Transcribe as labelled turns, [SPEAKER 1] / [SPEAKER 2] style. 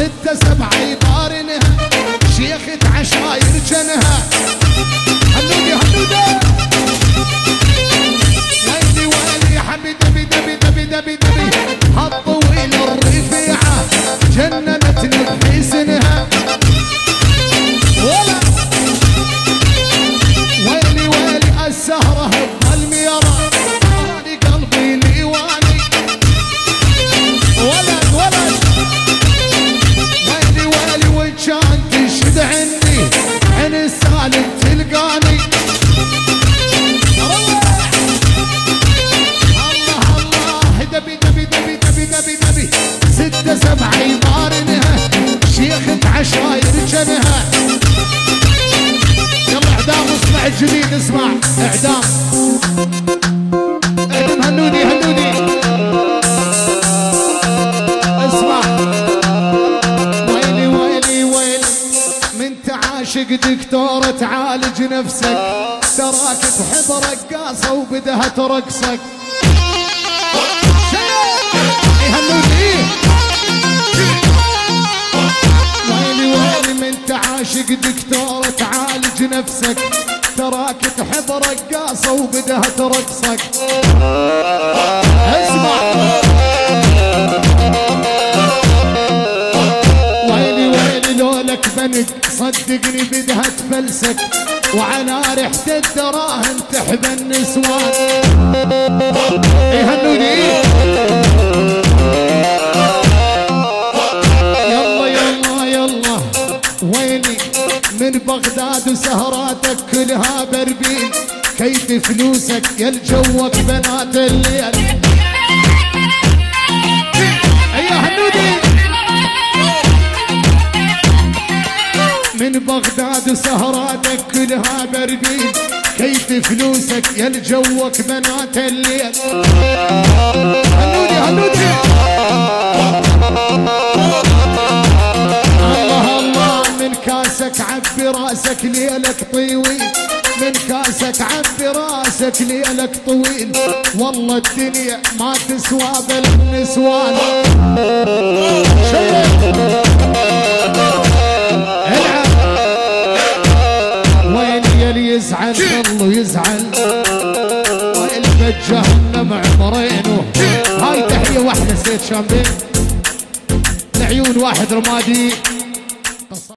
[SPEAKER 1] ستة سبعة يقارنها، شيخة عشاير جنها. هنودي هنودي ويلي ويلي يا حبي دبي دبي دبي دبي دبي، هالطويل الرفيعة جننتني بحسنها. ويلي ويلي السهرة بالميرة، اني قلبي ليواني. ولد ولد ويلي ويلي وان كان تشد عني عن السالم تلقاني. الله الله دبي دبي دبي دبي دبي دبي، ستة سبعة يقارنها، شيخة عشاير جنها. يلا اعدام اسمع الجديد، اسمع اعدام اعدام هنودي هنودي اسمع. ويلي ويلي ويلي من تعاشق دكتورة تعالج نفسك، تراك تحب رقاصة وبدها ترقصك. هنودي ويلي ويلي من تعاشق دكتورة تعالج نفسك، تراك تحب رقاصة وبدها ترقصك. اسمع ويلي ويلي لولك بنك صدقني بدها تفلسك، وعلى ريحة الدراهم تحب النسوان. هنودي يلا يلا يلا ويلي من بغداد وسهراتك كلها بربين، كيف فلوسك يا جوك بنات الليل. ايوه هنودي من بغداد وسهراتك كلها بربين، كيف فلوسك يا جوك بنات الليل. هنودي هنودي الله الله من كاسك عبي راسك ليلك طويل، من كاسك عبي راسك ليلك طويل، والله الدنيا ما تسوى بالنسوان. العب ويلي يلي يزعل ظل يزعل، ويلي بجهنم عمرينه. هاي تحية واحدة سيد شامبين لعيون واحد رمادي